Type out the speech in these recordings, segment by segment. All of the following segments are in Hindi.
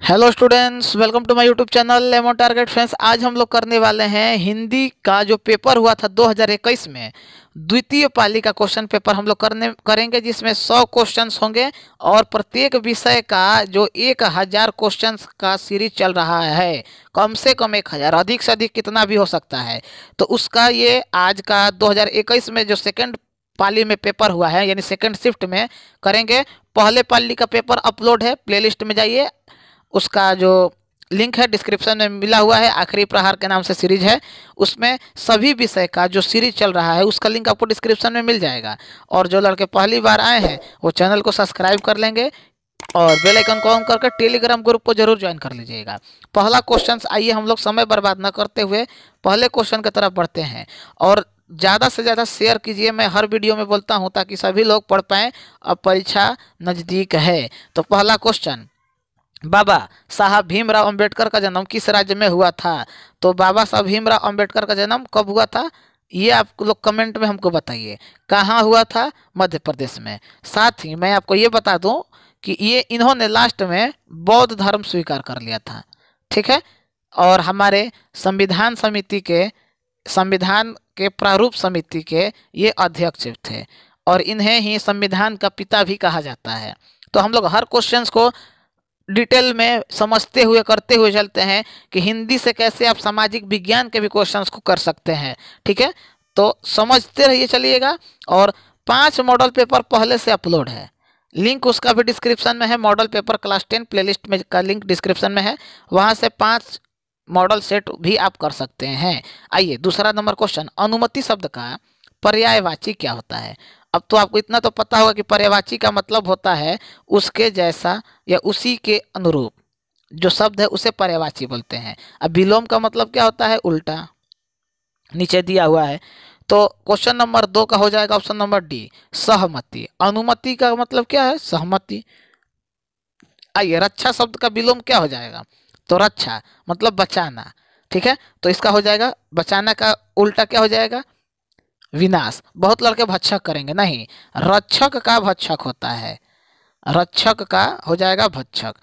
Hello students, welcome to my YouTube channel lemon target friends. आज हम लोग करने वाले हैं हिंदी का जो पेपर हुआ था 2021 में, द्वितीय पाली का क्वेश्चन पेपर हम लोग करेंगे, जिसमें 100 क्वेश्चंस होंगे और प्रत्येक विषय का जो 1000 क्वेश्चंस का सीरीज चल रहा है, कम से कम 1000, अधिक से अधिक कितना भी हो सकता है। तो उसका ये आज का 2021 में जो सेकेंड पाली में पेपर हुआ है, यानी सेकेंड शिफ्ट में करेंगे। पहले पाली का पेपर अपलोड है, प्लेलिस्ट में जाइए, उसका जो लिंक है डिस्क्रिप्शन में मिला हुआ है। आखिरी प्रहार के नाम से सीरीज है, उसमें सभी विषय का जो सीरीज चल रहा है उसका लिंक आपको डिस्क्रिप्शन में मिल जाएगा। और जो लड़के पहली बार आए हैं वो चैनल को सब्सक्राइब कर लेंगे और बेल आइकन को ऑन करके टेलीग्राम ग्रुप को जरूर ज्वाइन कर लीजिएगा। पहला क्वेश्चन, आइए हम लोग समय बर्बाद न करते हुए पहले क्वेश्चन की तरफ बढ़ते हैं। और ज़्यादा से ज़्यादा शेयर कीजिए, मैं हर वीडियो में बोलता हूँ ताकि सभी लोग पढ़ पाएँ। अब परीक्षा नज़दीक है। तो पहला क्वेश्चन, बाबा साहब भीमराव अंबेडकर का जन्म किस राज्य में हुआ था? तो बाबा साहब भीमराव अंबेडकर का जन्म कब हुआ था, ये आप लोग कमेंट में हमको बताइए। कहाँ हुआ था? मध्य प्रदेश में। साथ ही मैं आपको ये बता दूं कि ये इन्होंने लास्ट में बौद्ध धर्म स्वीकार कर लिया था, ठीक है। और हमारे संविधान के प्रारूप समिति के ये अध्यक्ष थे और इन्हें ही संविधान का पिता भी कहा जाता है। तो हम लोग हर क्वेश्चंस को डिटेल में समझते हुए करते हुए चलते हैं कि हिंदी से कैसे आप सामाजिक विज्ञान के भी क्वेश्चंस को कर सकते हैं, ठीक है। तो समझते रहिए, चलिएगा। और 5 मॉडल पेपर पहले से अपलोड है, लिंक उसका भी डिस्क्रिप्शन में है। मॉडल पेपर क्लास 10 प्लेलिस्ट में का लिंक डिस्क्रिप्शन में है, वहाँ से 5 मॉडल सेट भी आप कर सकते हैं। आइए दूसरा नंबर क्वेश्चन, अनुमति शब्द का पर्यायवाची क्या होता है? अब तो आपको इतना तो पता होगा कि पर्यायवाची का मतलब होता है उसके जैसा या उसी के अनुरूप। जो शब्द है उसे पर्यायवाची बोलते हैं। अब विलोम का मतलब क्या होता है? उल्टा, नीचे दिया हुआ है। तो क्वेश्चन नंबर 2 का हो जाएगा ऑप्शन नंबर डी, सहमति। अनुमति का मतलब क्या है? सहमति। आइए, रक्षा शब्द का विलोम क्या हो जाएगा? तो रक्षा मतलब बचाना, ठीक है। तो इसका हो जाएगा, बचाना का उल्टा क्या हो जाएगा? विनाश। बहुत लड़के भक्षक करेंगे, नहीं, रक्षक का भक्षक होता है, रक्षक का हो जाएगा भक्षक।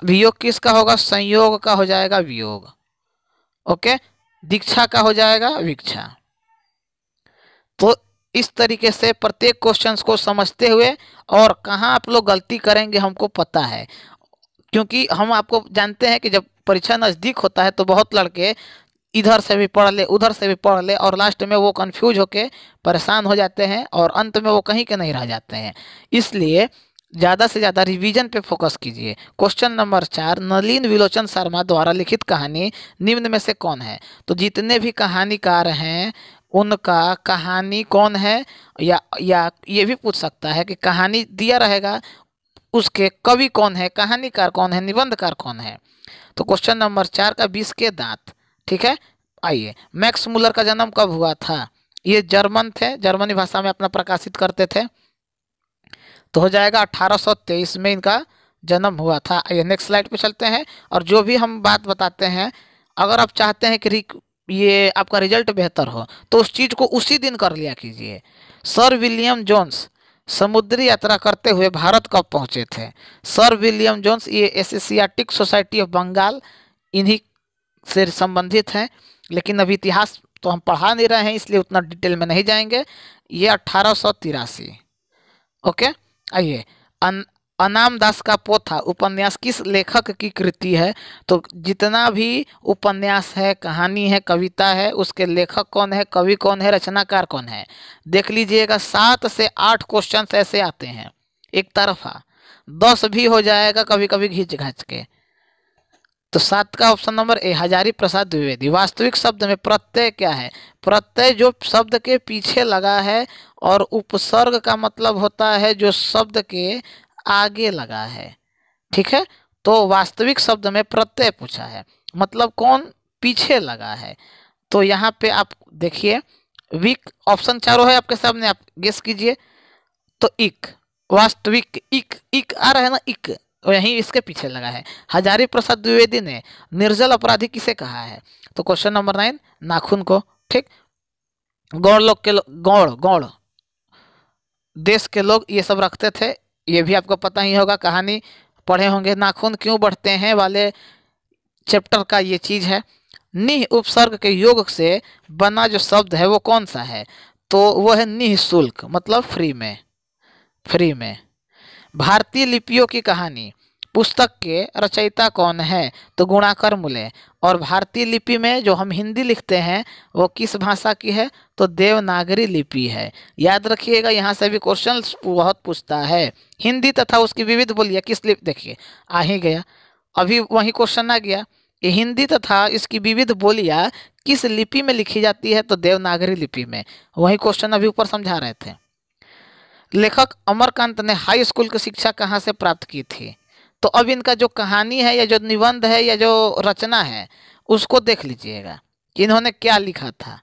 वियोग किसका होगा? संयोग का हो जाएगा वियोग, ओके। दीक्षा का हो जाएगा वीक्षा। तो इस तरीके से प्रत्येक क्वेश्चंस को समझते हुए, और कहाँ आप लोग गलती करेंगे हमको पता है, क्योंकि हम आपको जानते हैं कि जब परीक्षा नज़दीक होता है तो बहुत लड़के इधर से भी पढ़ ले उधर से भी पढ़ ले और लास्ट में वो कंफ्यूज होके परेशान हो जाते हैं और अंत में वो कहीं के नहीं रह जाते हैं। इसलिए ज़्यादा से ज़्यादा रिवीजन पे फोकस कीजिए। क्वेश्चन नंबर 4, नलिन विलोचन शर्मा द्वारा लिखित कहानी निम्न में से कौन है? तो जितने भी कहानीकार हैं उनका कहानी कौन है, या ये भी पूछ सकता है कि कहानी दिया रहेगा उसके कवि कौन है, कहानीकार कौन है, निबंधकार कौन है। तो क्वेश्चन नंबर 4 का 20 के दांत, ठीक है। आइए, मैक्स मुलर का जन्म कब हुआ था? ये जर्मन थे, जर्मनी भाषा में अपना प्रकाशित करते थे। तो हो जाएगा 1823 में इनका जन्म हुआ था। आइए नेक्स्ट स्लाइड पे चलते हैं। और जो भी हम बात बताते हैं, अगर आप चाहते हैं कि ये आपका रिजल्ट बेहतर हो तो उस चीज़ को उसी दिन कर लिया कीजिए। सर विलियम जोन्स समुद्री यात्रा करते हुए भारत कब पहुंचे थे? सर विलियम जोन्स ये एशियाटिक सोसाइटी ऑफ बंगाल इन्हीं से संबंधित हैं, लेकिन अभी इतिहास तो हम पढ़ा नहीं रहे हैं इसलिए उतना डिटेल में नहीं जाएंगे। ये 1883, ओके। आइए, अनाम दास का पोथा उपन्यास किस लेखक की कृति है? तो जितना भी उपन्यास है, कहानी है, कविता है, उसके लेखक कौन है, कवि कौन है, रचनाकार कौन है? देख लीजिएगा, 7 से 8 क्वेश्चन ऐसे आते हैं एक तरफा, 10 भी हो जाएगा कभी कभी घिंच घाच के। तो 7 का ऑप्शन नंबर ए, हजारी प्रसाद द्विवेदी। वास्तविक शब्द में प्रत्यय क्या है? प्रत्यय जो शब्द के पीछे लगा है, और उपसर्ग का मतलब होता है जो शब्द के आगे लगा है, ठीक है। तो वास्तविक शब्द में प्रत्यय पूछा है, मतलब कौन पीछे लगा है। तो यहाँ पे आप देखिए, वीक ऑप्शन चारों है आपके सामने, आप गेस कीजिए। तो इक, वास्तविक, इक इक आ रहा है ना, इक यहीं इसके पीछे लगा है। हजारी प्रसाद द्विवेदी ने निर्जल अपराधी किसे कहा है? तो क्वेश्चन नंबर 9, नाखून को, ठीक। गौड़ देश के लोग ये सब रखते थे, ये भी आपको पता ही होगा। कहानी पढ़े होंगे, नाखून क्यों बढ़ते हैं वाले चैप्टर का ये चीज है। निः उपसर्ग के योग से बना जो शब्द है वो कौन सा है, तो वो है निःशुल्क, मतलब फ्री में, फ्री में। भारतीय लिपियों की कहानी पुस्तक के रचयिता कौन है, तो गुणाकर मुले। और भारतीय लिपि में जो हम हिंदी लिखते हैं वो किस भाषा की है, तो देवनागरी लिपि है। याद रखिएगा, यहाँ से भी क्वेश्चन बहुत पूछता है। हिंदी तथा उसकी विविध बोलियां किस लिपि, देखिए आ ही गया, अभी वही क्वेश्चन आ गया कि हिंदी तथा इसकी विविध बोलियां किस लिपि में लिखी जाती है, तो देवनागरी लिपि में। वही क्वेश्चन अभी ऊपर समझा रहे थे। लेखक अमरकांत ने हाई स्कूल की शिक्षा कहाँ से प्राप्त की थी, तो अब इनका जो कहानी है या जो निबंध है या जो रचना है उसको देख लीजिएगा कि इन्होंने क्या लिखा था।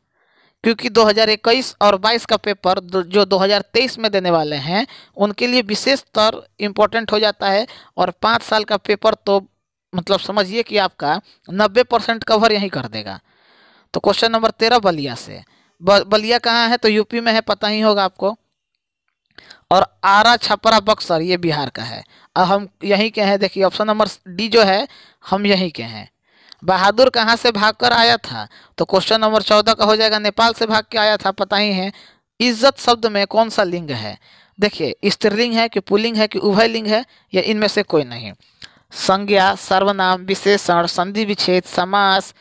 क्योंकि 2021 और 22 का पेपर जो 2023 में देने वाले हैं उनके लिए विशेष तौर इम्पोर्टेंट हो जाता है। और 5 साल का पेपर तो मतलब समझिए कि आपका 90% कवर यहीं कर देगा। तो क्वेश्चन नंबर 13 बलिया से। बलिया कहाँ है, तो यूपी में है, पता ही होगा आपको। और आरा छपरा बक्सर ये बिहार का है। अब हम यहीं के हैं, देखिए ऑप्शन नंबर डी जो है हम यहीं के हैं। बहादुर कहाँ से भागकर आया था, तो क्वेश्चन नंबर 14 का हो जाएगा नेपाल से भाग के आया था, पता ही है। इज्जत शब्द में कौन सा लिंग है, देखिए स्त्रीलिंग है कि पुल्लिंग है कि उभय लिंग है, या इनमें से कोई नहीं। संज्ञा, सर्वनाम, विशेषण, संधि विच्छेद, समास,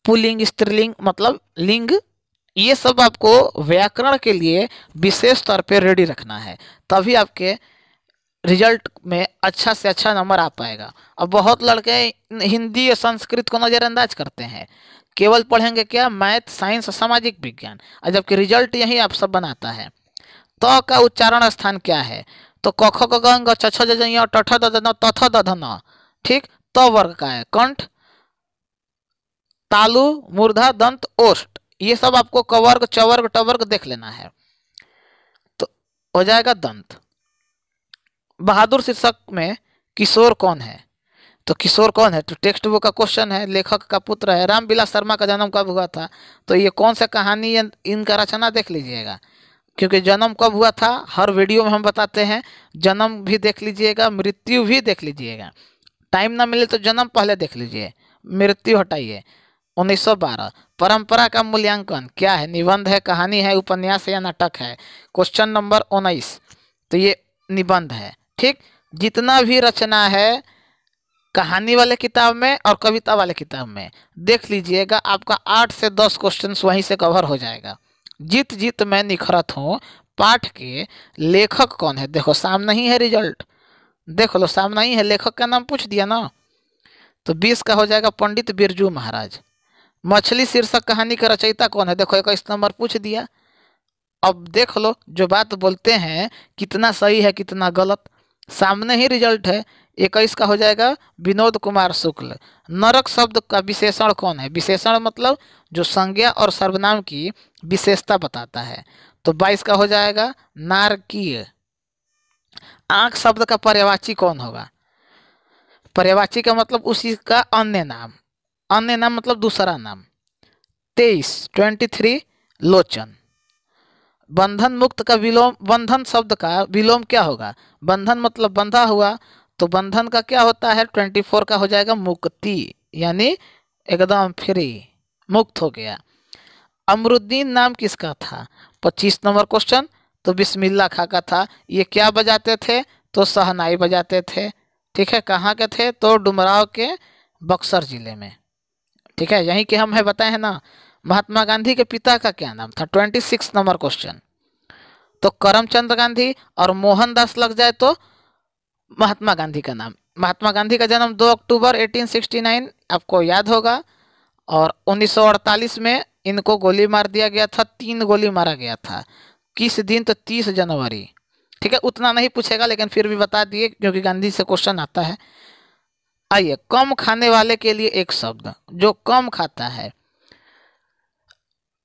पुल्लिंग, स्त्रीलिंग मतलब लिंग, ये सब आपको व्याकरण के लिए विशेष तौर पे रेडी रखना है, तभी आपके रिजल्ट में अच्छा से अच्छा नंबर आ पाएगा। अब बहुत लड़के हिंदी या संस्कृत को नज़रअंदाज करते हैं, केवल पढ़ेंगे क्या, मैथ, साइंस और सामाजिक विज्ञान, और जबकि रिजल्ट यही आप सब बनाता है। त का उच्चारण स्थान क्या है, तो क ख ग घ छ छ ज झ ञ ट ठ द ध न त थ द ध न, ठीक। त वर्ग का है कंठ, तालु, मूर्धा, दंत, ओष्ठ, ये सब आपको कवर्ग, चवर्ग, टवर्ग देख लेना है, तो हो जाएगा दंत। बहादुर शीर्षक में किशोर कौन है, तो किशोर कौन है, तो टेक्स्ट बुक का क्वेश्चन है, लेखक का पुत्र है। रामविलास शर्मा का जन्म कब हुआ था, तो ये कौन सा कहानी इनका रचना देख लीजिएगा, क्योंकि जन्म कब हुआ था हर वीडियो में हम बताते हैं। जन्म भी देख लीजिएगा, मृत्यु भी देख लीजिएगा, टाइम ना मिले तो जन्म पहले देख लीजिए, मृत्यु हटाइए। 1912। परंपरा का मूल्यांकन क्या है, निबंध है, कहानी है, उपन्यास है या नाटक है। क्वेश्चन नंबर 19, तो ये निबंध है, ठीक। जितना भी रचना है कहानी वाले किताब में और कविता वाले किताब में देख लीजिएगा, आपका 8 से 10 क्वेश्चन वहीं से कवर हो जाएगा। जीत जीत मैं निखरत हूँ पाठ के लेखक कौन है, देखो सामने ही है रिजल्ट, देख लो सामने ही है, लेखक का नाम पूछ दिया ना, तो 20 का हो जाएगा पंडित बिरजू महाराज। मछली शीर्षक कहानी का रचयिता कौन है, देखो 21 नंबर पूछ दिया। अब देख लो जो बात बोलते हैं कितना सही है कितना गलत, सामने ही रिजल्ट है। 21 का हो जाएगा विनोद कुमार शुक्ल। नरक शब्द का विशेषण कौन है, विशेषण मतलब जो संज्ञा और सर्वनाम की विशेषता बताता है, तो 22 का हो जाएगा नारकीय। आंख शब्द का पर्यायवाची कौन होगा, पर्यायवाची का मतलब उसी का अन्य नाम, अन्य नाम मतलब दूसरा नाम। 23 लोचन। बंधन मुक्त का विलोम, बंधन शब्द का विलोम क्या होगा, बंधन मतलब बंधा हुआ, तो बंधन का क्या होता है, 24 का हो जाएगा मुक्ति, यानी एकदम फ्री, मुक्त हो गया। अमरुद्दीन नाम किसका था, 25 नंबर क्वेश्चन, तो बिस्मिल्लाह खां का था। ये क्या बजाते थे, तो शहनाई बजाते थे, ठीक है। कहाँ के थे, तो डुमराव के बक्सर जिले में, ठीक है, यहीं के हम है बताए हैं ना। महात्मा गांधी के पिता का क्या नाम था, 26 नंबर क्वेश्चन, तो करमचंद गांधी, और मोहनदास लग जाए तो महात्मा गांधी का नाम। महात्मा गांधी का जन्म 2 अक्टूबर 1869 आपको याद होगा, और 1948 में इनको गोली मार दिया गया था, 3 गोली मारा गया था, किस दिन, तो 30 जनवरी, ठीक है। उतना नहीं पूछेगा लेकिन फिर भी बता दिए क्योंकि गांधी से क्वेश्चन आता है। आइए, कम खाने वाले के लिए एक शब्द, जो कम खाता है।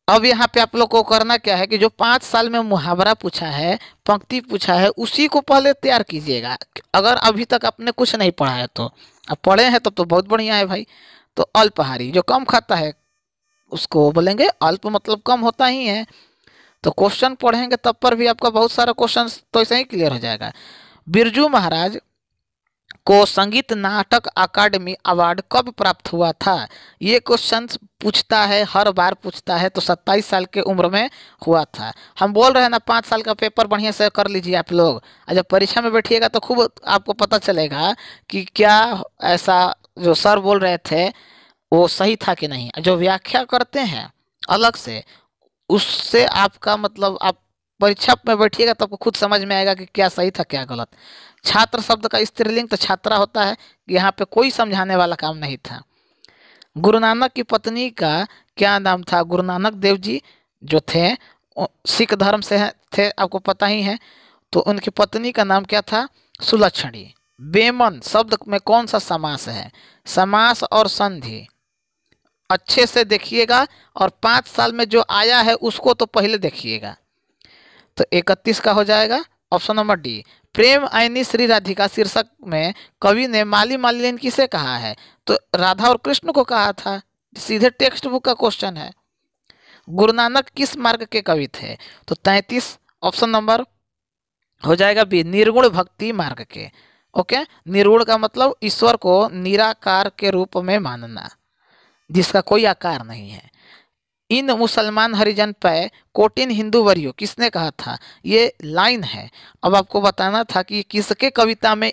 अब यहाँ पे आप लोग को करना क्या है कि जो 5 साल में मुहावरा पूछा है, पंक्ति पूछा है, उसी को पहले तैयार कीजिएगा। अगर अभी तक आपने कुछ नहीं पढ़ा है तो, अब पढ़े हैं तब तो बहुत बढ़िया है भाई। तो अल्पाहारी जो कम खाता है उसको बोलेंगे अल्प, मतलब कम होता ही है। तो क्वेश्चन पढ़ेंगे तब पर भी आपका बहुत सारा क्वेश्चन तो ऐसे ही क्लियर हो जाएगा। बिरजू महाराज को संगीत नाटक अकादमी अवार्ड कब प्राप्त हुआ था? ये क्वेश्चन पूछता है, हर बार पूछता है। तो 27 साल के उम्र में हुआ था। हम बोल रहे हैं ना, 5 साल का पेपर बढ़िया से कर लीजिए आप लोग, और जब परीक्षा में बैठिएगा तो खूब आपको पता चलेगा कि क्या ऐसा जो सर बोल रहे थे वो सही था कि नहीं। जो व्याख्या करते हैं अलग से, उससे आपका मतलब आप परीक्षा में बैठिएगा तो आपको खुद समझ में आएगा कि क्या सही था क्या गलत। छात्र शब्द का स्त्रीलिंग तो छात्रा होता है, यहाँ पे कोई समझाने वाला काम नहीं था। गुरु नानक की पत्नी का क्या नाम था? गुरु नानक देव जी जो थे सिख धर्म से थे, आपको पता ही है। तो उनकी पत्नी का नाम क्या था? सुलक्षणी। बेमन शब्द में कौन सा समास है? समास और संधि अच्छे से देखिएगा, और 5 साल में जो आया है उसको तो पहले देखिएगा। तो 31 का हो जाएगा ऑप्शन नंबर डी। प्रेम आईनी श्री राधिका शीर्षक में कवि ने माली मालिनी किसे कहा है? तो राधा और कृष्ण को कहा था। सीधे टेक्स्ट बुक का क्वेश्चन है। गुरु नानक किस मार्ग के कवि थे? तो 33 ऑप्शन नंबर हो जाएगा बी, निर्गुण भक्ति मार्ग के। ओके, निर्गुण का मतलब ईश्वर को निराकार के रूप में मानना, जिसका कोई आकार नहीं है। इन मुसलमान हरिजन पे कोटिन हिंदू वरियो किसने कहा था? ये लाइन है। अब आपको बताना था कि किसके कविता में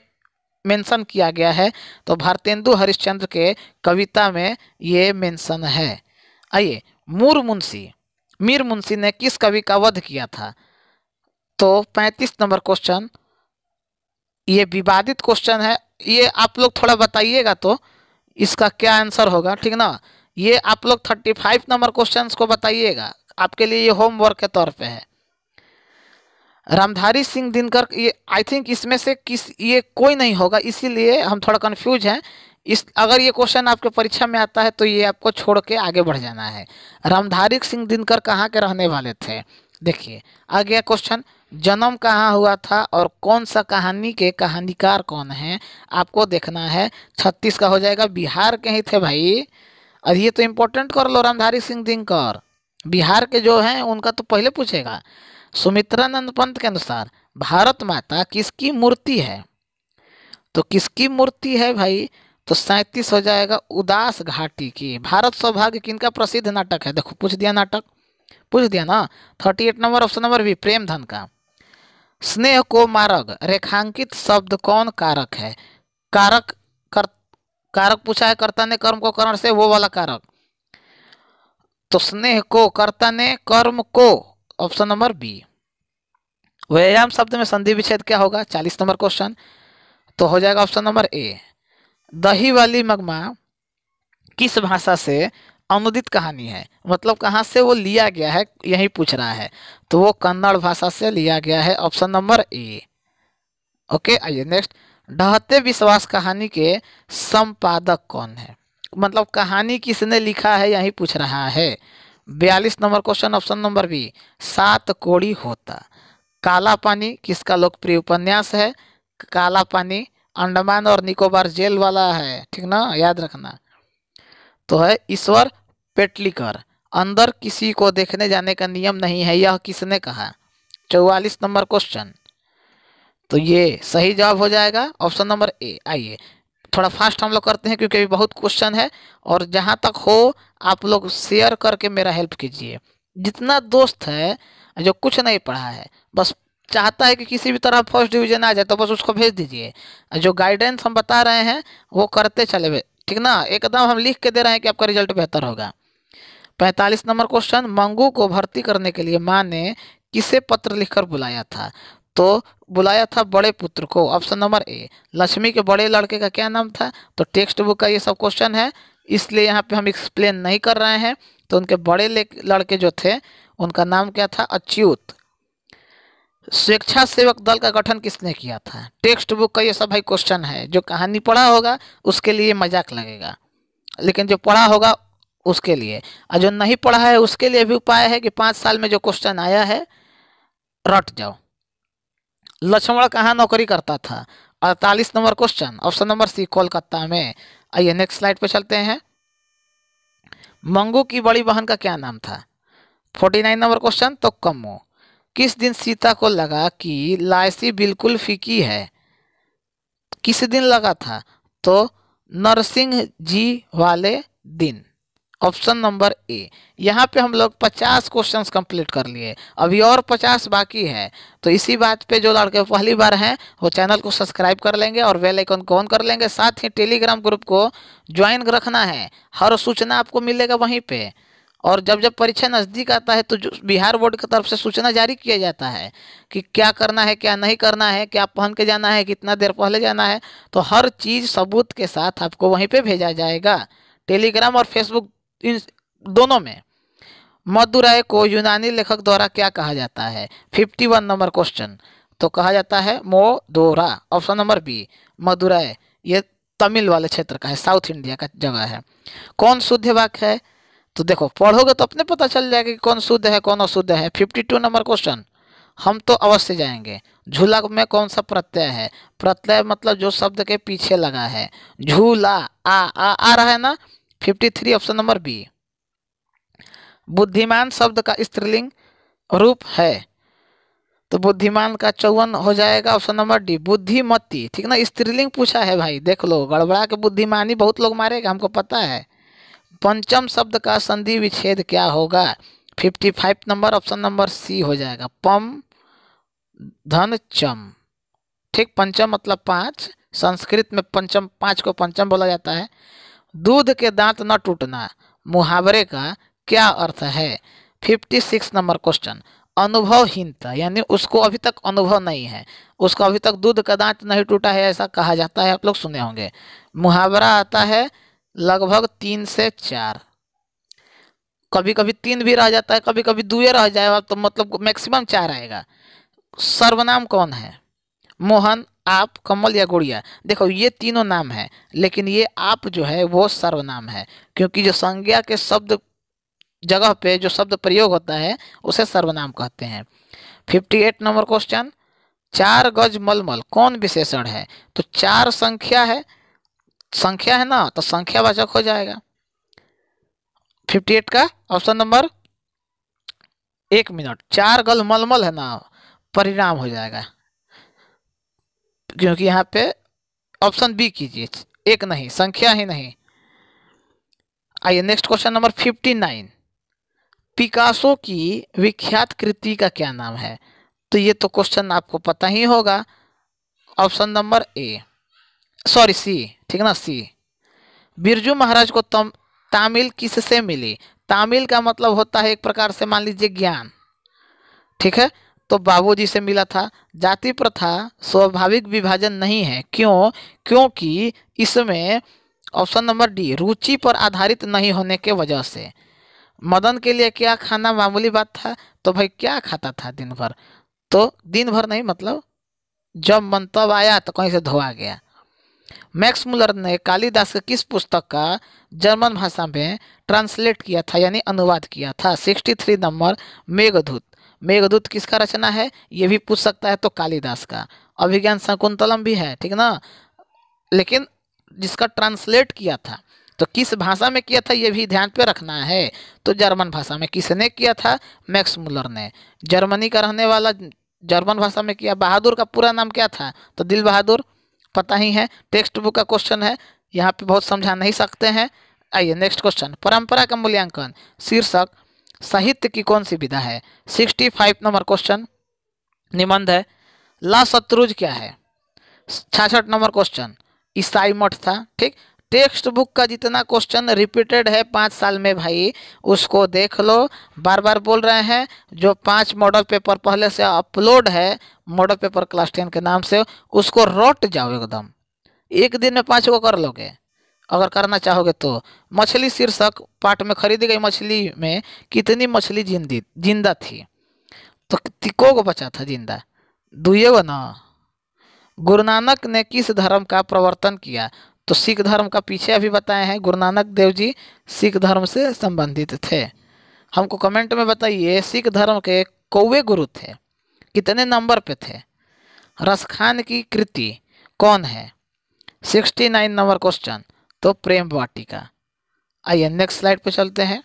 मेंशन किया गया है। तो भारतेंदु हरिश्चंद्र के कविता में ये मेंशन है। आइए, मीर मुंशी ने किस कवि का वध किया था? तो 35 नंबर क्वेश्चन, ये विवादित क्वेश्चन है। ये आप लोग थोड़ा बताइएगा तो इसका क्या आंसर होगा, ठीक ना। ये आप लोग 35 नंबर क्वेश्चंस को बताइएगा, आपके लिए ये होमवर्क के तौर पे है। रामधारी सिंह दिनकर, ये आई थिंक इसमें से ये कोई नहीं होगा, इसीलिए हम थोड़ा कंफ्यूज हैं। अगर ये क्वेश्चन आपके परीक्षा में आता है तो ये आपको छोड़ के आगे बढ़ जाना है। रामधारी सिंह दिनकर कहाँ के रहने वाले थे? देखिए आ गया क्वेश्चन, जन्म कहाँ हुआ था और कौन सा कहानी के कहानीकार कौन है, आपको देखना है। 36 का हो जाएगा, बिहार के ही थे भाई। और ये तो इम्पोर्टेंट कर लो, रामधारी सिंह दिनकर बिहार के जो हैं उनका तो पहले पूछेगा। सुमित्रानंद पंत के अनुसार भारत माता किसकी मूर्ति है? तो किसकी मूर्ति है भाई? तो 37 हो जाएगा, उदास घाटी की। भारत सौभाग्य किनका प्रसिद्ध नाटक है? देखो पूछ दिया, नाटक पूछ दिया ना। 38 नंबर ऑप्शन नंबर बी, प्रेमधन का। स्नेह को मार्ग रेखांकित शब्द कौन कारक है? कारक कारक पूछा है, कर्ता ने कर्म को करण से, वो वाला कारक। तो स्नेह को कर्ता ने कर्म को, ऑप्शन नंबर बी। व्यायाम शब्द में संधि विच्छेद क्या होगा? 40 नंबर क्वेश्चन। तो हो जाएगा ऑप्शन नंबर ए। दही वाली मगमा किस भाषा से अनुदित कहानी है? मतलब कहाँ से वो लिया गया है, यही पूछ रहा है। तो वो कन्नड़ भाषा से लिया गया है, ऑप्शन नंबर ए। ओके, आइए नेक्स्ट। ढहते विश्वास कहानी के संपादक कौन है? मतलब कहानी किसने लिखा है, यही पूछ रहा है। 42 number question, option number B, सात कोड़ी होता। काला पानी किसका लोकप्रिय उपन्यास है? काला पानी अंडमान और निकोबार जेल वाला है, ठीक ना, याद रखना। तो है ईश्वर पेटलीकर। अंदर किसी को देखने जाने का नियम नहीं है, यह किसने कहा? 44 नंबर क्वेश्चन। तो ये सही जवाब हो जाएगा ऑप्शन नंबर ए। आइए थोड़ा फास्ट हम लोग करते हैं क्योंकि अभी बहुत क्वेश्चन है, और जहाँ तक हो आप लोग शेयर करके मेरा हेल्प कीजिए। जितना दोस्त है जो कुछ नहीं पढ़ा है, बस चाहता है कि किसी भी तरह फर्स्ट डिवीजन आ जाए, तो बस उसको भेज दीजिए। जो गाइडेंस हम बता रहे हैं वो करते चले, ठीक ना। एकदम हम लिख के दे रहे हैं कि आपका रिजल्ट बेहतर होगा। 45 नंबर क्वेश्चन, मंगू को भर्ती करने के लिए माँ ने किसे पत्र लिखकर बुलाया था? तो बुलाया था बड़े पुत्र को, ऑप्शन नंबर ए। लक्ष्मी के बड़े लड़के का क्या नाम था? तो टेक्स्ट बुक का ये सब क्वेश्चन है, इसलिए यहाँ पे हम एक्सप्लेन नहीं कर रहे हैं। तो उनके बड़े लड़के जो थे उनका नाम क्या था? अच्युत। स्वेच्छासेवक दल का गठन किसने किया था? टेक्स्ट बुक का ये सब भाई क्वेश्चन है। जो कहानी पढ़ा होगा उसके लिए मजाक लगेगा, लेकिन जो पढ़ा होगा उसके लिए, और जो नहीं पढ़ा है उसके लिए भी उपाय है कि 5 साल में जो क्वेश्चन आया है रट जाओ। लक्ष्मण कहाँ नौकरी करता था? 48 number question, option number C, Kolkata में। आइए नेक्स्ट स्लाइड पे चलते हैं। मंगू की बड़ी बहन का क्या नाम था? 49 नंबर क्वेश्चन, तो कम्मो। किस दिन सीता को लगा कि लायसी बिल्कुल फीकी है? किस दिन लगा था? तो नरसिंह जी वाले दिन, ऑप्शन नंबर ए। यहाँ पे हम लोग 50 क्वेश्चंस कंप्लीट कर लिए, अभी और 50 बाकी है। तो इसी बात पे जो लड़के पहली बार हैं वो चैनल को सब्सक्राइब कर लेंगे और बेल आइकन को ऑन कर लेंगे। साथ ही टेलीग्राम ग्रुप को ज्वाइन रखना है, हर सूचना आपको मिलेगा वहीं पे। और जब जब परीक्षा नज़दीक आता है तो जो बिहार बोर्ड की तरफ से सूचना जारी किया जाता है कि क्या करना है क्या नहीं करना है, क्या पहन के जाना है, कितना देर पहले जाना है, तो हर चीज़ सबूत के साथ आपको वहीं पे भेजा जाएगा, टेलीग्राम और फेसबुक, इन दोनों में। मदुरै को यूनानी लेखक द्वारा क्या कहा जाता है? 51 नंबर क्वेश्चन। तो कहा जाता है मोदोरा, ऑप्शन नंबर बी मदुरै। ये तमिल वाले क्षेत्र का है, साउथ इंडिया का जगह है। कौन शुद्ध वाक्य है? तो देखो पढ़ोगे तो अपने पता चल जाएगा कि कौन शुद्ध है कौन अशुद्ध है। 52 नंबर क्वेश्चन, हम तो अवश्य जाएंगे। झूला में कौन सा प्रत्यय है? प्रत्यय मतलब जो शब्द के पीछे लगा है। झूला आ रहा है ना। 53 ऑप्शन नंबर बी। बुद्धिमान शब्द का स्त्रीलिंग रूप है? तो बुद्धिमान का 54 हो जाएगा, ऑप्शन नंबर डी बुद्धिमती। ठीक ना, स्त्रीलिंग पूछा है भाई, देख लो, गड़बड़ा के बुद्धिमानी बहुत लोग मारेगा, हमको पता है। पंचम शब्द का संधि विच्छेद क्या होगा? 55 नंबर, ऑप्शन नंबर सी हो जाएगा, पम धन चम। ठीक, पंचम मतलब 5, संस्कृत में पंचम 5 को पंचम बोला जाता है। दूध के दांत न टूटना मुहावरे का क्या अर्थ है? 56 नंबर क्वेश्चन, अनुभवहीनता, यानी उसको अभी तक अनुभव नहीं है, उसको अभी तक दूध का दांत नहीं टूटा है ऐसा कहा जाता है, आप लोग सुने होंगे। मुहावरा आता है लगभग 3 से 4, कभी कभी 3 भी रह जाता है, कभी कभी 2 रह जाएगा, तो मतलब मैक्सिमम 4 आएगा। सर्वनाम कौन है? मोहन, आप, कमल या गुड़िया। देखो ये तीनों नाम है, लेकिन ये आप जो है वो सर्वनाम है, क्योंकि जो संज्ञा के शब्द जगह पे जो शब्द प्रयोग होता है उसे सर्वनाम कहते हैं। 58 नंबर क्वेश्चन, 4 गज मलमल कौन विशेषण है? तो 4 संख्या है, संख्या है ना, तो संख्यावाचक हो जाएगा। 58 का ऑप्शन नंबर, 1 मिनट, 4 गज मलमल है ना, परिणाम हो जाएगा, क्योंकि यहाँ पे ऑप्शन बी कीजिए, एक नहीं, संख्या ही नहीं। आइए नेक्स्ट क्वेश्चन नंबर 59, पिकासो की विख्यात कृति का क्या नाम है? तो ये तो क्वेश्चन आपको पता ही होगा, option number A, sorry C, ठीक ना, सी। बिरजू महाराज को तामिल किससे मिली? तामिल का मतलब होता है एक प्रकार से मान लीजिए ज्ञान, ठीक है, तो बाबूजी से मिला था। जाति प्रथा स्वाभाविक विभाजन नहीं है, क्यों? क्योंकि इसमें ऑप्शन नंबर डी रुचि पर आधारित नहीं होने के वजह से। मदन के लिए क्या खाना मामूली बात था? तो भाई क्या खाता था दिन भर? तो दिन भर नहीं, मतलब जब मन तब आया तो कहीं से धोआ गया। मैक्स मुलर ने कालिदास के किस पुस्तक का जर्मन भाषा में ट्रांसलेट किया था, यानी अनुवाद किया था? 63 नंबर, मेघदूत। मेघदूत किसका रचना है ये भी पूछ सकता है, तो कालिदास का। अभिज्ञान शकुंतलम भी है, ठीक ना, लेकिन जिसका ट्रांसलेट किया था तो किस भाषा में किया था ये भी ध्यान पे रखना है। तो जर्मन भाषा में। किसने किया था? मैक्स मुलर ने, जर्मनी का रहने वाला, जर्मन भाषा में किया। बहादुर का पूरा नाम क्या था? तो दिल बहादुर, पता ही है, टेक्स्ट बुक का क्वेश्चन है, यहाँ पे बहुत समझा नहीं सकते हैं। आइए नेक्स्ट क्वेश्चन, परंपरा का मूल्यांकन शीर्षक साहित्य की कौन सी विधा है? 65 नंबर क्वेश्चन, निबंध है। ला शत्रुज क्या है? 66 नंबर क्वेश्चन, ईसाई मठ था। ठीक, टेक्स्ट बुक का जितना क्वेश्चन रिपीटेड है 5 साल में भाई उसको देख लो, बार बार बोल रहे हैं। जो 5 मॉडल पेपर पहले से अपलोड है मॉडल पेपर क्लास 10 के नाम से, उसको रट जाओ एकदम, एक दिन में 5 को कर लोगे अगर करना चाहोगे तो। मछली शीर्षक पाठ में खरीदी गई मछली में कितनी मछली जिंदा थी? तो तिको को बचा था जिंदा, 2 ना। गुरु नानक ने किस धर्म का प्रवर्तन किया? तो सिख धर्म का, पीछे अभी बताए हैं, गुरु नानक देव जी सिख धर्म से संबंधित थे। हमको कमेंट में बताइए सिख धर्म के कौवे गुरु थे, कितने नंबर पे थे? रसखान की कृति कौन है? 69 नंबर क्वेश्चन, तो प्रेम वाटिका। आइए नेक्स्ट स्लाइड पे चलते हैं।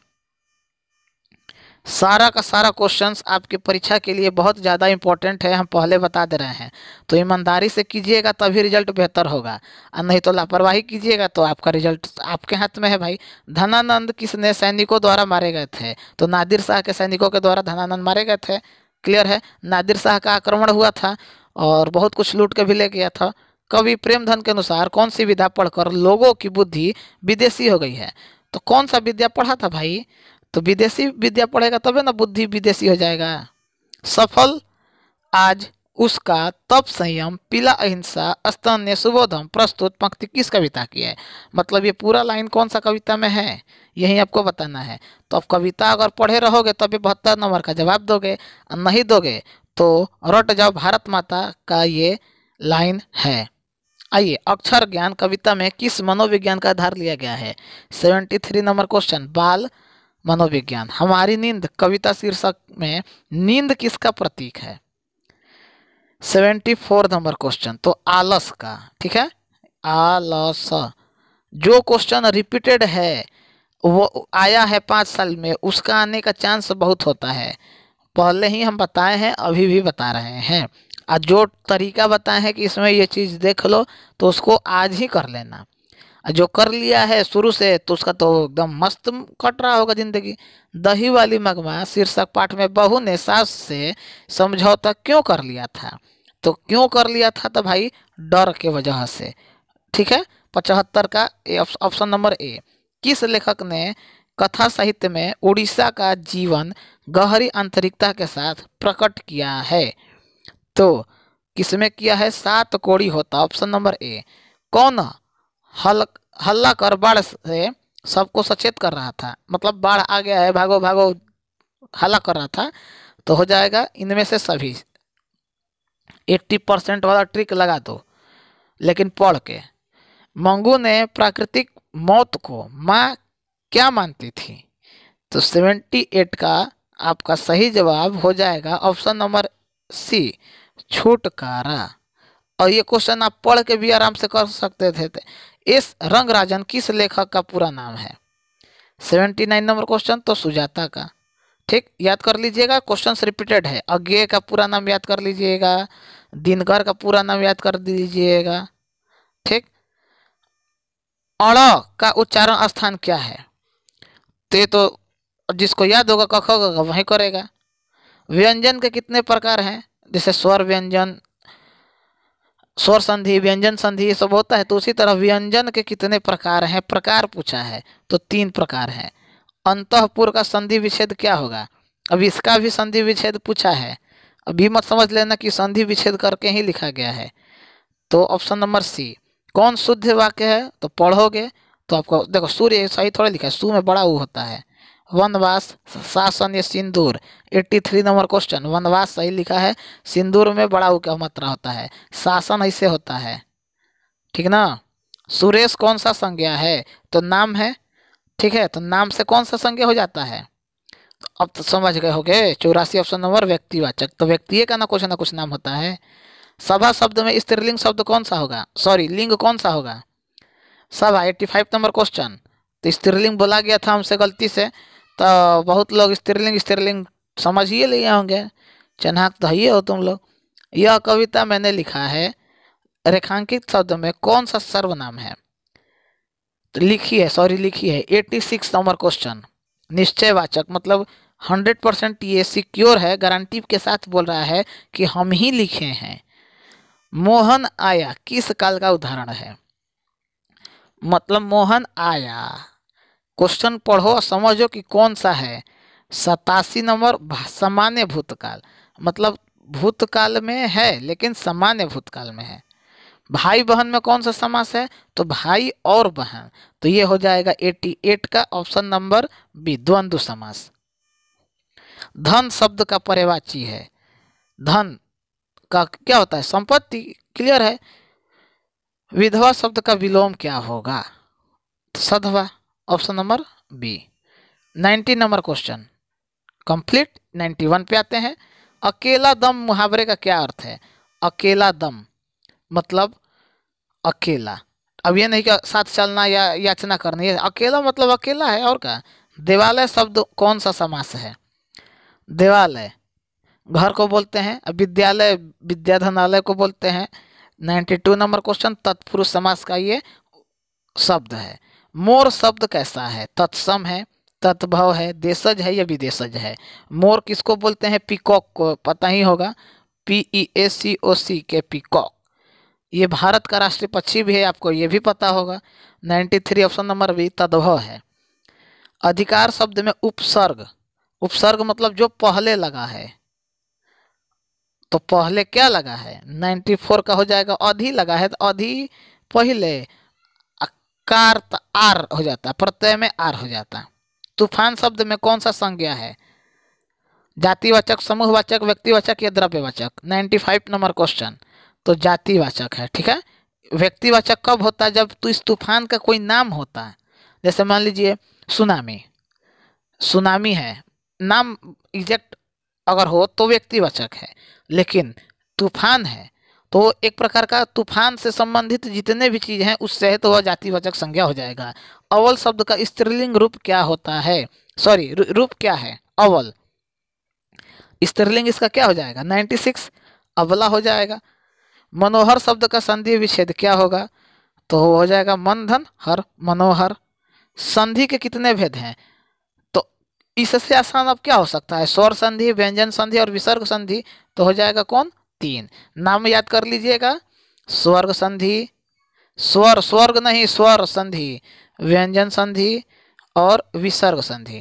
सारा का सारा क्वेश्चंस आपकी परीक्षा के लिए बहुत ज़्यादा इंपॉर्टेंट है, हम पहले बता दे रहे हैं। तो ईमानदारी से कीजिएगा तभी रिजल्ट बेहतर होगा, और नहीं तो लापरवाही कीजिएगा तो आपका रिजल्ट आपके हाथ में है भाई। धनानंद किसने सैनिकों द्वारा मारे गए थे? तो नादिर शाह के सैनिकों के द्वारा धनानंद मारे गए थे। क्लियर है। नादिर शाह का आक्रमण हुआ था और बहुत कुछ लूट के भी ले गया था। कवि प्रेमधन के अनुसार कौन सी विद्या पढ़कर लोगों की बुद्धि विदेशी हो गई है? तो कौन सा विद्या पढ़ा था भाई? तो विदेशी विद्या पढ़ेगा तबे ना बुद्धि विदेशी हो जाएगा। सफल आज उसका तप संयम पीला अहिंसा स्तन्य सुबोधम प्रस्तुत पंक्ति किस कविता की है? मतलब ये पूरा लाइन कौन सा कविता में है, यही आपको बताना है। तो अब कविता अगर पढ़े रहोगे तब भी 72 नंबर का जवाब दोगे, और नहीं दोगे तो रट जाओ भारत माता का ये लाइन है। आइए, अक्षर ज्ञान कविता में किस मनोविज्ञान का आधार लिया गया है? 73 नंबर क्वेश्चन, बाल मनोविज्ञान। हमारी नींद कविता शीर्षक में नींद किसका प्रतीक है? 74 नंबर क्वेश्चन, तो आलस का। ठीक है, आलस। जो क्वेश्चन रिपीटेड है वो आया है 5 साल में, उसका आने का चांस बहुत होता है। पहले ही हम बताए हैं, अभी भी बता रहे हैं। और जो तरीका बताए हैं कि इसमें ये चीज़ देख लो, तो उसको आज ही कर लेना। और जो कर लिया है शुरू से तो उसका तो एकदम मस्त कट रहा होगा ज़िंदगी। दही वाली मगमा शीर्षक पाठ में बहू ने सास से समझौता क्यों कर लिया था? तो क्यों कर लिया था? तो भाई डर के वजह से। ठीक है, 75 का ऑप्शन नंबर ए। किस लेखक ने कथा साहित्य में उड़ीसा का जीवन गहरी आंतरिकता के साथ प्रकट किया है? तो किसमें किया है? 7 कोड़ी होता, ऑप्शन नंबर ए। कौन हल्ला कर बाढ़ से सबको सचेत कर रहा था? मतलब बाढ़ आ गया है, भागो भागो, हल्ला कर रहा था। तो हो जाएगा इनमें से सभी। 80% वाला ट्रिक लगा दो लेकिन पढ़ के। मंगू ने प्राकृतिक मौत को माँ क्या मानती थी? तो 78 का आपका सही जवाब हो जाएगा ऑप्शन नंबर सी, छुटकारा। और ये क्वेश्चन आप पढ़ के भी आराम से कर सकते थे। इस रंगराजन किस लेखक का पूरा नाम है? 79 नंबर क्वेश्चन, तो सुजाता का। ठीक, याद कर लीजिएगा, क्वेश्चन रिपीटेड है। अज्ञेय का पूरा नाम याद कर लीजिएगा, दिनकर का पूरा नाम याद कर दीजिएगा। ठीक, अड़ का उच्चारण स्थान क्या है? तो जिसको याद होगा कख होगा वही करेगा। व्यंजन के कितने प्रकार हैं? जैसे स्वर व्यंजन, स्वर संधि, व्यंजन संधि, ये सब होता है। तो उसी तरह व्यंजन के कितने प्रकार हैं, प्रकार पूछा है तो 3 प्रकार हैं। अंतःपुर का संधि विच्छेद क्या होगा? अब इसका भी संधि विच्छेद पूछा है। अभी मत समझ लेना कि संधि विच्छेद करके ही लिखा गया है। तो ऑप्शन नंबर सी। कौन शुद्ध वाक्य है? तो पढ़ोगे तो आपको देखो, सूर्य सही थोड़ा लिखा है, सू में बड़ा ऊ होता है। वनवास, शासन या सिंदूर। 83 नंबर क्वेश्चन, वनवास सही लिखा है, सिंदूर में बड़ा ऊ का मात्रा होता है, शासन ऐसे होता है। ठीक ना। सुरेश कौन सा संज्ञा है? तो नाम है। ठीक है, तो नाम से कौन सा संज्ञा हो जाता है? तो अब तो समझ गए होगे। 84 ऑप्शन नंबर व्यक्तिवाचक, तो व्यक्ति का ना कुछ नाम होता है। सभा शब्द में स्त्रीलिंग शब्द कौन सा होगा? सॉरी, लिंग कौन सा होगा? सभा। 85 नंबर क्वेश्चन, तो स्त्रीलिंग बोला गया था हमसे गलती से, तो बहुत लोग स्त्रीलिंग स्त्रीलिंग समझ ही लिए होंगे। चन्हाक तो ही हो तुम लोग। यह कविता मैंने लिखा है रेखांकित शब्द में कौन सा सर्वनाम है? तो लिखी है 86 नंबर क्वेश्चन, निश्चयवाचक। मतलब 100% ये सिक्योर है, गारंटी के साथ बोल रहा है कि हम ही लिखे हैं। मोहन आया किस काल का उदाहरण है? मतलब मोहन आया, क्वेश्चन पढ़ो और समझो कि कौन सा है। 87 नंबर, सामान्य भूतकाल। मतलब भूतकाल में है लेकिन सामान्य भूतकाल में है। भाई बहन में कौन सा समास है? तो भाई और बहन। तो ये हो जाएगा 88 का ऑप्शन नंबर बी, द्वंद्व समास। धन शब्द का पर्यायवाची है। धन का क्या होता है? संपत्ति। क्लियर है। विधवा शब्द का विलोम क्या होगा? तो सधवा, option number B. 90 number question complete. 91 पे आते हैं। अकेला दम मुहावरे का क्या अर्थ है? अकेला दम मतलब अकेला। अब ये नहीं कि साथ चलना या याचना करनी है, अकेला मतलब अकेला है और क्या। देवालय शब्द कौन सा समास है? देवालय घर को बोलते हैं, विद्यालय विद्याधनालय को बोलते हैं। 92 नंबर क्वेश्चन, तत्पुरुष समास का ये शब्द है। मोर शब्द कैसा है? तत्सम है, तत्भव है, देशज है या विदेशज है? मोर किसको बोलते हैं? पीकॉक को, पता ही होगा, PEACOC के पीकॉक। ये भारत का राष्ट्रीय पक्षी भी है, आपको ये भी पता होगा। 93 ऑप्शन नंबर बी तद्भव है। अधिकार शब्द में उपसर्ग, उपसर्ग मतलब जो पहले लगा है, तो पहले क्या लगा है? 94 का हो जाएगा, अधि लगा है तो अधि पहले, कार आर हो जाता, प्रत्यय में आर हो जाता। तूफान शब्द में कौन सा संज्ञा है? जातिवाचक, समूहवाचक, व्यक्तिवाचक या द्रव्यवाचक? 95 नंबर क्वेश्चन, तो जातिवाचक है। ठीक है, व्यक्तिवाचक कब होता है? जब तो इस तूफान का कोई नाम होता है, जैसे मान लीजिए सुनामी, सुनामी है, नाम एग्जैक्ट अगर हो तो व्यक्तिवाचक है, लेकिन तूफान है तो एक प्रकार का तूफान से संबंधित जितने भी चीज हैं उससे है, तो वह जातिवाचक संज्ञा हो जाएगा। अव्वल शब्द का स्त्रीलिंग रूप क्या होता है? सॉरी, रूप क्या है? अव्वल। स्त्रीलिंग इसका क्या हो जाएगा? 96 अबला हो जाएगा। मनोहर शब्द का संधि विच्छेद क्या होगा? तो हो जाएगा मन धन हर, मनोहर। संधि के कितने भेद हैं? तो इससे आसान अब क्या हो सकता है? स्वर संधि, व्यंजन संधि और विसर्ग संधि। तो हो जाएगा कौन? 3 नाम याद कर लीजिएगा। स्वर्ग संधि, स्वर, स्वर्ग नहीं, स्वर संधि, व्यंजन संधि और विसर्ग संधि।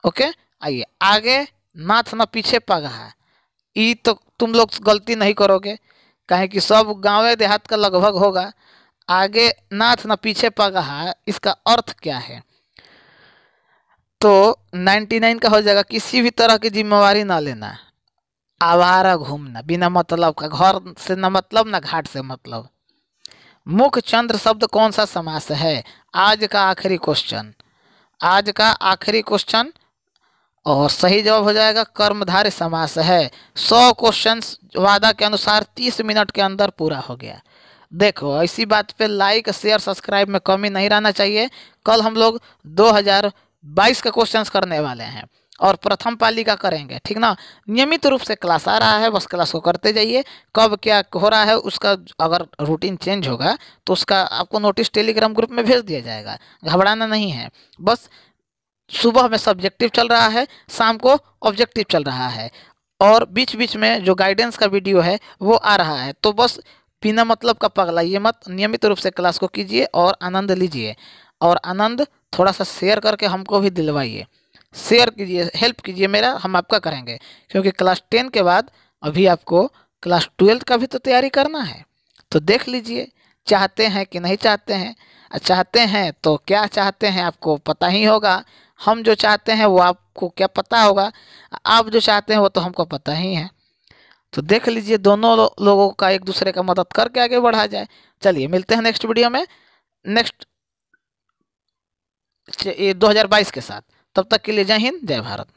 ओके, आइए आगे। नाथ न पीछे पगहा, ई तो तुम लोग गलती नहीं करोगे, काहे कि सब गांव देहात का लगभग होगा। आगे नाथ न पीछे पगहा, इसका अर्थ क्या है? तो 99 का हो जाएगा, किसी भी तरह की जिम्मेवारी ना लेना, आवारा घूमना, बिना मतलब का, घर से न मतलब ना घाट से मतलब। मुख चंद्र शब्द कौन सा समास है? आज का आखिरी क्वेश्चन, आज का आखिरी क्वेश्चन, और सही जवाब हो जाएगा कर्मधारय समास है। 100 क्वेश्चन वादा के अनुसार 30 मिनट के अंदर पूरा हो गया। देखो, ऐसी बात पे लाइक शेयर सब्सक्राइब में कमी नहीं रहना चाहिए। कल हम लोग 2022 का क्वेश्चंस करने वाले हैं और प्रथम पाली का करेंगे, ठीक ना। नियमित रूप से क्लास आ रहा है, बस क्लास को करते जाइए। कब क्या हो रहा है उसका अगर रूटीन चेंज होगा तो उसका आपको नोटिस टेलीग्राम ग्रुप में भेज दिया जाएगा, घबराना नहीं है। बस सुबह में सब्जेक्टिव चल रहा है, शाम को ऑब्जेक्टिव चल रहा है, और बीच बीच में जो गाइडेंस का वीडियो है वो आ रहा है। तो बस बिना मतलब का पगलाइए मत, नियमित रूप से क्लास को कीजिए और आनंद लीजिए। और आनंद थोड़ा सा शेयर करके हमको भी दिलवाइए, शेयर कीजिए, हेल्प कीजिए मेरा, हम आपका करेंगे। क्योंकि क्लास 10 के बाद अभी आपको क्लास 12 का भी तो तैयारी करना है। तो देख लीजिए, चाहते हैं कि नहीं चाहते हैं। चाहते हैं तो क्या चाहते हैं आपको पता ही होगा, हम जो चाहते हैं वो आपको क्या पता होगा, आप जो चाहते हैं वो तो हमको पता ही है। तो देख लीजिए, दोनों लोगों का एक दूसरे का मदद करके आगे बढ़ा जाए। चलिए मिलते हैं नेक्स्ट वीडियो में, नेक्स्ट 2022 के साथ। तब तक के लिए जय हिंद, जय भारत।